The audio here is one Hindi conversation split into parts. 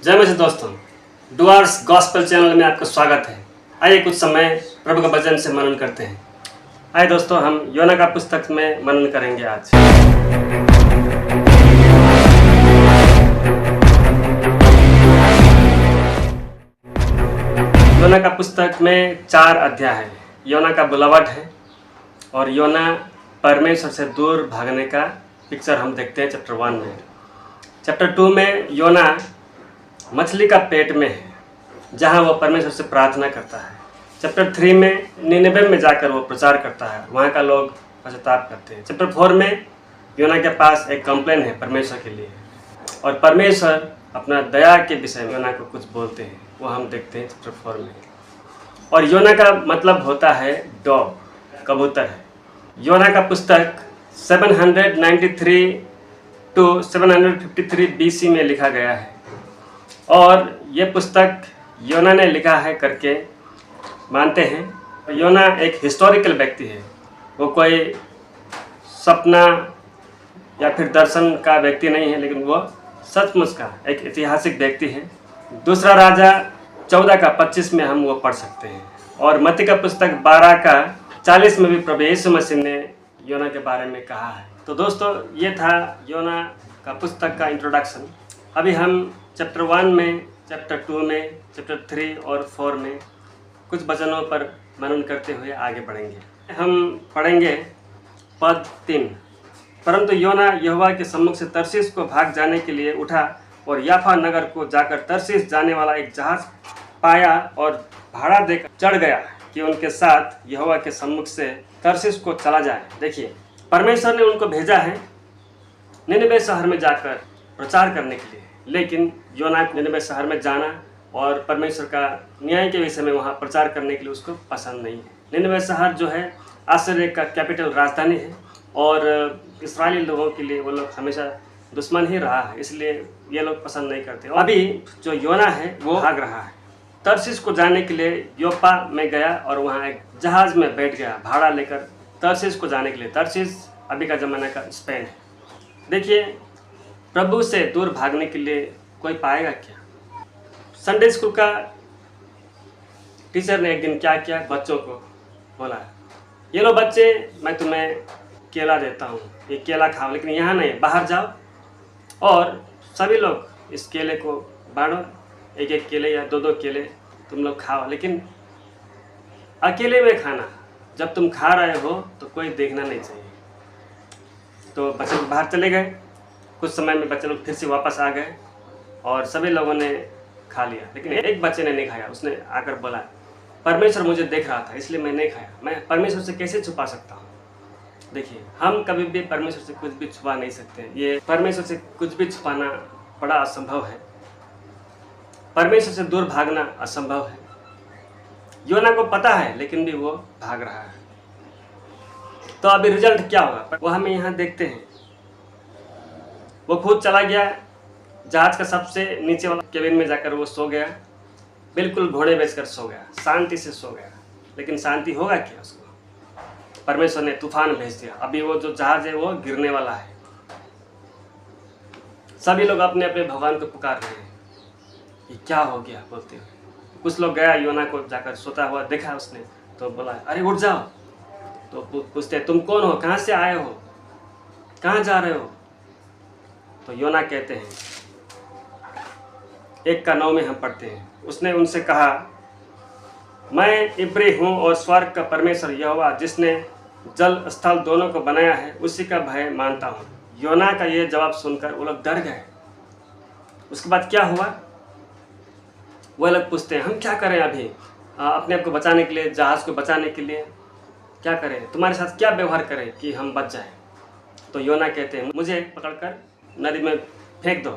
जय मसीह दोस्तों, डुअर्स गॉस्पेल चैनल में आपका स्वागत है। आइए कुछ समय प्रभु के वचन से मनन करते हैं। आइए दोस्तों, हम योना का पुस्तक में मनन करेंगे आज। योना का पुस्तक में 4 अध्याय है। योना का बुलावट है और योना परमेश्वर से दूर भागने का पिक्चर हम देखते हैं चैप्टर 1 में। चैप्टर 2 में योना मछली का पेट में है, जहां वो परमेश्वर से प्रार्थना करता है। चैप्टर 3 में निनेवे में जाकर वो प्रचार करता है, वहां का लोग पश्चाताप करते हैं। चैप्टर 4 में योना के पास एक कंप्लेन है परमेश्वर के लिए, और परमेश्वर अपना दया के विषय में योना को कुछ बोलते हैं, वो हम देखते हैं चैप्टर 4 में। और योना का मतलब होता है डॉग, कबूतर है। योना का पुस्तक 793 to 753 BC में लिखा गया है, और ये पुस्तक योना ने लिखा है करके मानते हैं। योना एक हिस्टोरिकल व्यक्ति है, वो कोई सपना या फिर दर्शन का व्यक्ति नहीं है, लेकिन वो सचमुच का एक ऐतिहासिक व्यक्ति है। दूसरा राजा 14 का 25 में हम वो पढ़ सकते हैं, और मत्ती का पुस्तक 12 का 40 में भी प्रभु यीशु मसीह ने योना के बारे में कहा है। तो दोस्तों, ये था योना का पुस्तक का इंट्रोडक्शन। अभी हम चैप्टर 1 में, चैप्टर 2 में, चैप्टर 3 और 4 में कुछ वचनों पर मनन करते हुए आगे बढ़ेंगे। हम पढ़ेंगे पद 3। परंतु योना यहोवा के सम्मुख से तर्शीश को भाग जाने के लिए उठा और याफा नगर को जाकर तर्शीश जाने वाला एक जहाज पाया और भाड़ा देकर चढ़ गया कि उनके साथ यहोवा के सम्मुख से तर्शीश को चला जाए। देखिए, परमेश्वर ने उनको भेजा है निनेवे शहर में जाकर प्रचार करने के लिए, लेकिन योना को निनेवे शहर में जाना और परमेश्वर का न्याय के विषय में वहाँ प्रचार करने के लिए उसको पसंद नहीं है। निनेवे शहर जो है आश्चर्य का कैपिटल, राजधानी है, और इस्राएली लोगों के लिए वो लोग हमेशा दुश्मन ही रहा है, इसलिए ये लोग पसंद नहीं करते। अभी जो योना है वो भाग रहा है, तर्शीश को जाने के लिए योप्पा में गया और वहाँ एक जहाज में बैठ गया भाड़ा लेकर तर्शीश को जाने के लिए। तर्शीश अभी का ज़माना का स्पेन है। देखिए, प्रभु से दूर भागने के लिए कोई पाएगा क्या? संडे स्कूल का टीचर ने एक दिन क्या किया, बच्चों को बोला, ये लो बच्चे, मैं तुम्हें केला देता हूँ, ये केला खाओ, लेकिन यहाँ नहीं, बाहर जाओ और सभी लोग इस केले को बांटो, एक एक केले या दो दो केले तुम लोग खाओ, लेकिन अकेले में खाना। जब तुम खा रहे हो तो कोई देखना नहीं चाहिए। तो बच्चे लोग बाहर चले गए। कुछ समय में बच्चे लोग फिर से वापस आ गए और सभी लोगों ने खा लिया, लेकिन एक बच्चे ने नहीं खाया। उसने आकर बोला, परमेश्वर मुझे देख रहा था इसलिए मैं नहीं खाया, मैं परमेश्वर से कैसे छुपा सकता हूँ? देखिए, हम कभी भी परमेश्वर से कुछ भी छुपा नहीं सकते। ये परमेश्वर से कुछ भी छुपाना बड़ा असंभव है, परमेश्वर से दूर भागना असंभव है। योना को पता है, लेकिन भी वो भाग रहा है। तो अभी रिजल्ट क्या होगा वो हमें यहाँ देखते हैं। वो खुद चला गया, जहाज का सबसे नीचे वाला केबिन में जाकर वो सो गया, बिल्कुल घोड़े बेचकर सो गया, शांति से सो गया। लेकिन शांति होगा क्या उसको? परमेश्वर ने तूफान भेज दिया। अभी वो जो जहाज है वो गिरने वाला है। सभी लोग अपने अपने भगवान को पुकार रहे हैं, ये क्या हो गया बोलते हुए। कुछ लोग गया, योना को जाकर सोता हुआ देखा उसने, तो बोला, अरे उठ जाओ। तो पूछते, तुम कौन हो, कहाँ से आए हो, कहाँ जा रहे हो? तो योना कहते हैं, 1:9 में हम पढ़ते हैं, उसने उनसे कहा, मैं इब्री हूँ और स्वर्ग का परमेश्वर यहोवा जिसने जल स्थल दोनों को बनाया है, उसी का भय मानता हूँ। योना का ये जवाब सुनकर वो लोग डर गए। उसके बाद क्या हुआ? वो लोग पूछते हैं, हम क्या करें अभी अपने आप को बचाने के लिए, जहाज़ को बचाने के लिए क्या करें, तुम्हारे साथ क्या व्यवहार करें कि हम बच जाएं? तो योना कहते हैं, मुझे पकड़कर नदी में फेंक दो,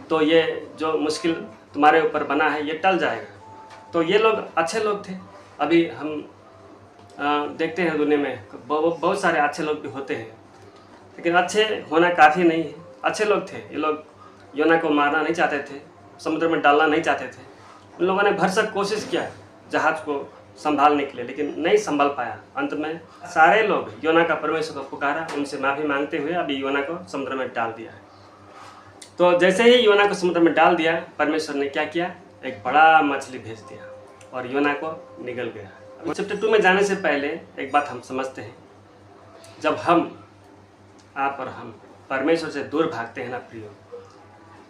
तो ये जो मुश्किल तुम्हारे ऊपर बना है ये टल जाएगा। तो ये लोग अच्छे लोग थे। अभी हम देखते हैं दुनिया में बहुत सारे अच्छे लोग भी होते हैं, लेकिन अच्छे होना काफ़ी नहीं है। अच्छे लोग थे ये लोग, योना को मारना नहीं चाहते थे, समुद्र में डालना नहीं चाहते थे। उन लोगों ने भरसक कोशिश किया जहाज़ को संभालने के लिए, लेकिन नहीं संभाल पाया। अंत में सारे लोग योना का परमेश्वर को पुकारा, उनसे माफ़ी मांगते हुए अभी योना को समुद्र में डाल दिया है। तो जैसे ही योना को समुद्र में डाल दिया, परमेश्वर ने क्या किया, एक बड़ा मछली भेज दिया और योना को निगल गया। चैप्टर 2 में जाने से पहले एक बात हम समझते हैं, जब आप और हम परमेश्वर से दूर भागते हैं ना प्रियो,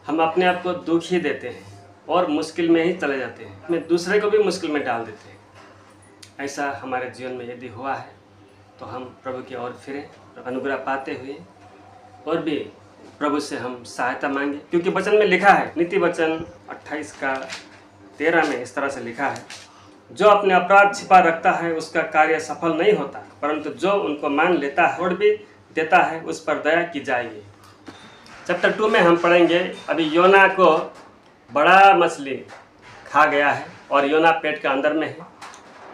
हम अपने आप को दुख ही देते हैं और मुश्किल में ही चले जाते हैं, हमें दूसरे को भी मुश्किल में डाल देते हैं। ऐसा हमारे जीवन में यदि हुआ है तो हम प्रभु की ओर फिरें, अनुग्रह पाते हुए, और भी प्रभु से हम सहायता मांगे, क्योंकि वचन में लिखा है, नीति वचन 28:13 में इस तरह से लिखा है, जो अपने अपराध छिपा रखता है उसका कार्य सफल नहीं होता, परंतु जो उनको मान लेता है और भी देता है उस पर दया की जाएगी। चैप्टर 2 में हम पढ़ेंगे, अभी योना को बड़ा मछली खा गया है और योना पेट के अंदर में है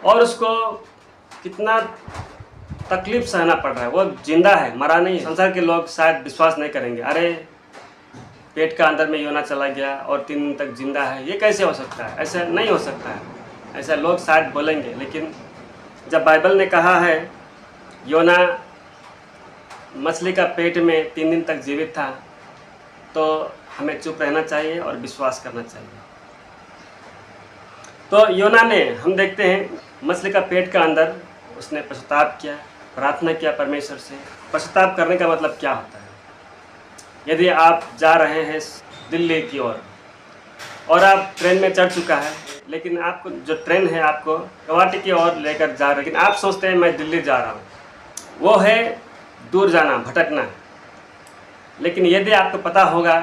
और उसको कितना तकलीफ सहना पड़ रहा है। वो जिंदा है, मरा नहीं है। संसार के लोग शायद विश्वास नहीं करेंगे, अरे पेट का अंदर में योना चला गया और 3 दिन तक जिंदा है, ये कैसे हो सकता है, ऐसा नहीं हो सकता है, ऐसा लोग शायद बोलेंगे। लेकिन जब बाइबल ने कहा है योना मछली का पेट में 3 दिन तक जीवित था, तो हमें चुप रहना चाहिए और विश्वास करना चाहिए। तो योना ने, हम देखते हैं मछली का पेट का अंदर उसने पश्चाताप किया, प्रार्थना किया परमेश्वर से। पश्चाताप करने का मतलब क्या होता है? यदि आप जा रहे हैं दिल्ली की ओर और आप ट्रेन में चढ़ चुका है, लेकिन आपको जो ट्रेन है आपको गुवाहाटी की ओर लेकर जा रही है, लेकिन आप सोचते हैं मैं दिल्ली जा रहा हूँ, वो है दूर जाना, भटकना। लेकिन यदि आपको पता होगा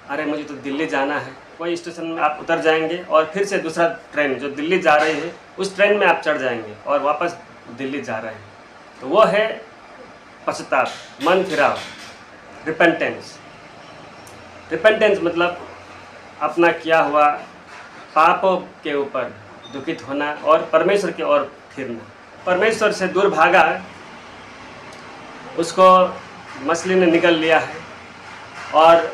अरे मुझे तो दिल्ली जाना है, कोई स्टेशन में आप उतर जाएंगे और फिर से दूसरा ट्रेन जो दिल्ली जा रही है उस ट्रेन में आप चढ़ जाएंगे और वापस दिल्ली जा रहे हैं, तो वो है पश्चाताप, मन फिराव, रिपेंटेंस। रिपेंटेंस मतलब अपना किया हुआ पापों के ऊपर दुखित होना और परमेश्वर की ओर फिरना। परमेश्वर से दूर भागा, उसको मछली ने निगल लिया है और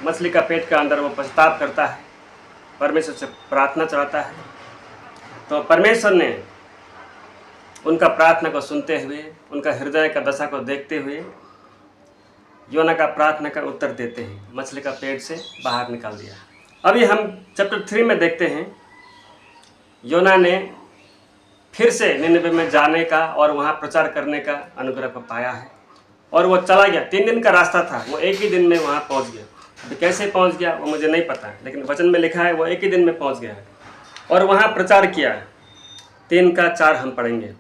मछली का पेट का अंदर वो पश्चाताप करता है, परमेश्वर से प्रार्थना चढ़ाता है। तो परमेश्वर ने उनका प्रार्थना को सुनते हुए, उनका हृदय का दशा को देखते हुए योना का प्रार्थना का उत्तर देते हैं, मछली का पेट से बाहर निकाल दिया। अभी हम चैप्टर 3 में देखते हैं, योना ने फिर से निनवे में जाने का और वहाँ प्रचार करने का अनुग्रह को पाया है और वो चला गया। 3 दिन का रास्ता था, वो एक ही दिन में वहाँ पहुँच गया। अभी कैसे पहुँच गया वो मुझे नहीं पता, लेकिन वचन में लिखा है वो एक ही दिन में पहुँच गया और वहाँ प्रचार किया। 3:4 हम पढ़ेंगे।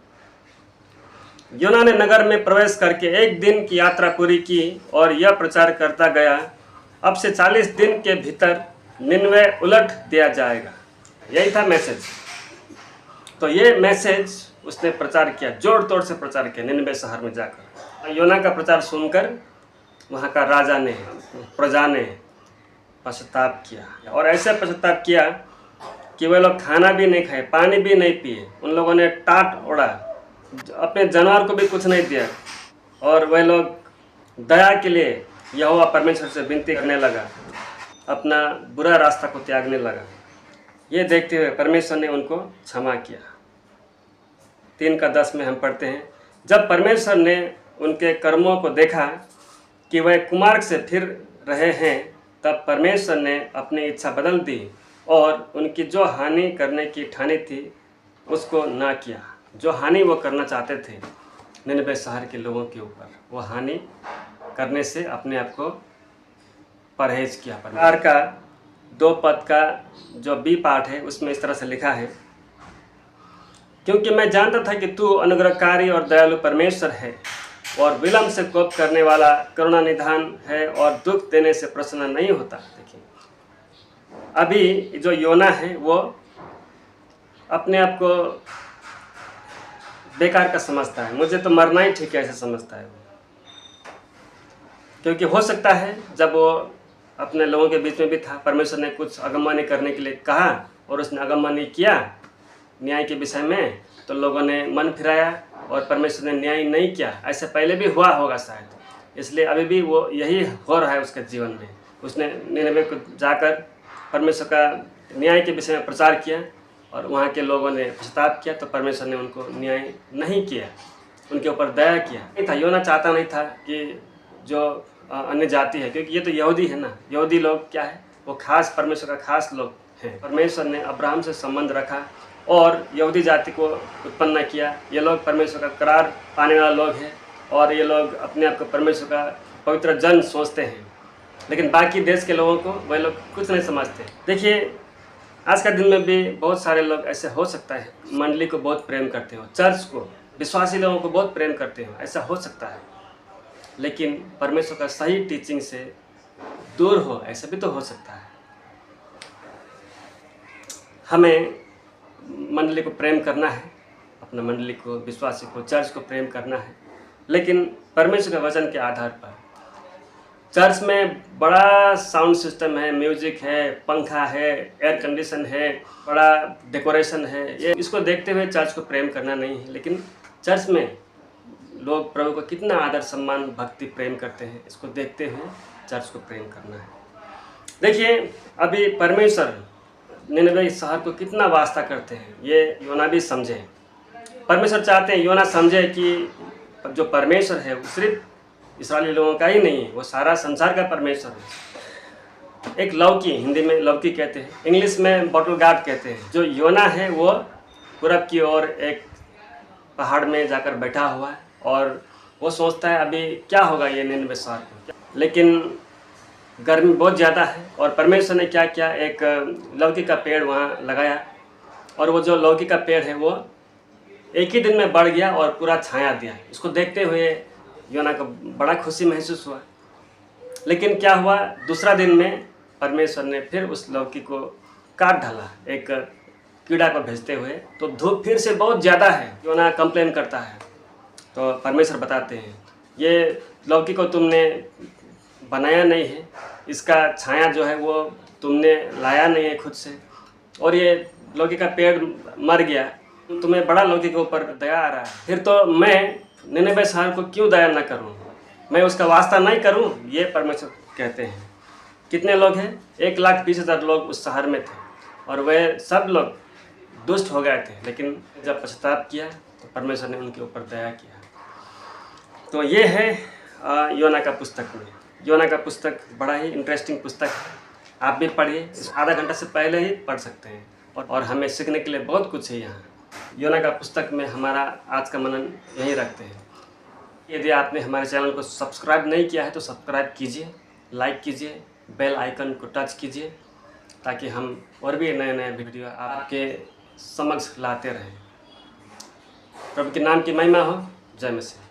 योना ने नगर में प्रवेश करके 1 दिन की यात्रा पूरी की और यह प्रचार करता गया, अब से 40 दिन के भीतर निनवे उलट दिया जाएगा। यही था मैसेज। तो ये मैसेज उसने प्रचार किया, जोर तोड़ से प्रचार किया निनवे शहर में जाकर। योना का प्रचार सुनकर वहाँ का राजा ने, प्रजा ने पश्चाताप किया और ऐसे पश्चाताप किया कि वे लोग खाना भी नहीं खाए, पानी भी नहीं पिए। उन लोगों ने टाट ओढ़ा, अपने जानवर को भी कुछ नहीं दिया और वह लोग दया के लिए यहोवा परमेश्वर से विनती करने लगा, अपना बुरा रास्ता को त्यागने लगा। ये देखते हुए परमेश्वर ने उनको क्षमा किया। 3:10 में हम पढ़ते हैं, जब परमेश्वर ने उनके कर्मों को देखा कि वह कुमार्ग से फिर रहे हैं, तब परमेश्वर ने अपनी इच्छा बदल दी और उनकी जो हानि करने की ठानी थी उसको ना किया। जो हानि वो करना चाहते थे निनवे शहर के लोगों के ऊपर, वो हानि करने से अपने आप को परहेज किया। प्रकार का 2 पद का जो बी पार्ट है उसमें इस तरह से लिखा है, क्योंकि मैं जानता था कि तू अनुग्रहकारी और दयालु परमेश्वर है और विलम्ब से कोप करने वाला, करुणा निधान है और दुख देने से प्रसन्न नहीं होता। देखिए अभी जो योना है वो अपने आप को बेकार का समझता है, मुझे तो मरना ही ठीक है ऐसा समझता है वो। क्योंकि हो सकता है जब वो अपने लोगों के बीच में भी था, परमेश्वर ने कुछ अगमवाणी करने के लिए कहा और उसने अगमवाणी किया न्याय के विषय में, तो लोगों ने मन फिराया और परमेश्वर ने न्याय नहीं किया। ऐसे पहले भी हुआ होगा शायद, इसलिए अभी भी वो यही हो रहा है उसके जीवन में। उसने निनवे को जाकर परमेश्वर का न्याय के विषय में प्रचार किया और वहाँ के लोगों ने पश्चाताप किया, तो परमेश्वर ने उनको न्याय नहीं किया, उनके ऊपर दया किया। नहीं था, योना चाहता नहीं था कि जो अन्य जाति है, क्योंकि ये तो यहूदी है ना। यहूदी लोग क्या है, वो खास परमेश्वर का खास लोग हैं। परमेश्वर ने अब्राहम से संबंध रखा और यहूदी जाति को उत्पन्न किया। ये लोग परमेश्वर का करार पाने वाले लोग हैं और ये लोग अपने आप को परमेश्वर का पवित्र जन सोचते हैं, लेकिन बाकी देश के लोगों को वह लोग कुछ नहीं समझते। देखिए, आज का दिन में भी बहुत सारे लोग ऐसे हो सकता है मंडली को बहुत प्रेम करते हो, चर्च को, विश्वासी लोगों को बहुत प्रेम करते हो, ऐसा हो सकता है, लेकिन परमेश्वर का सही टीचिंग से दूर हो, ऐसा भी तो हो सकता है। हमें मंडली को प्रेम करना है, अपना मंडली को, विश्वासी को, चर्च को प्रेम करना है, लेकिन परमेश्वर के वचन के आधार पर। चर्च में बड़ा साउंड सिस्टम है, म्यूजिक है, पंखा है, एयर कंडीशन है, बड़ा डेकोरेशन है, ये इसको देखते हुए चर्च को प्रेम करना नहीं है, लेकिन चर्च में लोग प्रभु को कितना आदर सम्मान भक्ति प्रेम करते हैं, इसको देखते हुए चर्च को प्रेम करना है। देखिए, अभी परमेश्वर निनवे शहर को कितना वास्ता करते हैं, ये योना भी समझे। परमेश्वर चाहते हैं योना समझे कि जो परमेश्वर है वो सिर्फ इस्राएली लोगों का ही नहीं है, वो सारा संसार का परमेश्वर है। एक लौकी, हिंदी में लौकी कहते हैं, इंग्लिश में बॉटल गार्ड कहते हैं। जो योना है वो पूरब की ओर एक पहाड़ में जाकर बैठा हुआ है और वो सोचता है अभी क्या होगा ये निनवे शहर को, लेकिन गर्मी बहुत ज़्यादा है और परमेश्वर ने क्या किया, एक लौकी का पेड़ वहाँ लगाया और वो जो लौकी का पेड़ है वो एक ही दिन में बढ़ गया और पूरा छाया दिया। इसको देखते हुए योना को बड़ा खुशी महसूस हुआ, लेकिन क्या हुआ, दूसरा दिन में परमेश्वर ने फिर उस लौकी को काट डाला एक कीड़ा को भेजते हुए। तो धूप फिर से बहुत ज़्यादा है, योना कंप्लेन करता है। तो परमेश्वर बताते हैं ये लौकी को तुमने बनाया नहीं है, इसका छाया जो है वो तुमने लाया नहीं है खुद से, और ये लौकी का पेड़ मर गया, तुम्हें बड़ा लौकी के ऊपर दया आ रहा है, फिर तो मैं निनवे शहर को क्यों दया न करूं, मैं उसका वास्ता नहीं करूं, ये परमेश्वर कहते हैं। कितने लोग हैं? 1,20,000 लोग उस शहर में थे और वह सब लोग दुष्ट हो गए थे, लेकिन जब पश्चाताप किया तो परमेश्वर ने उनके ऊपर दया किया। तो ये है योना का पुस्तक में। योना का पुस्तक बड़ा ही इंटरेस्टिंग पुस्तक है, आप भी पढ़िए, आधा घंटा से पहले ही पढ़ सकते हैं और हमें सीखने के लिए बहुत कुछ है यहाँ। योना का पुस्तक में हमारा आज का मनन यहीं रखते हैं। यदि आपने हमारे चैनल को सब्सक्राइब नहीं किया है तो सब्सक्राइब कीजिए, लाइक कीजिए, बेल आइकन को टच कीजिए, ताकि हम और भी नए नए वीडियो आपके समक्ष लाते रहें। प्रभु के नाम की महिमा हो। जय मसीह।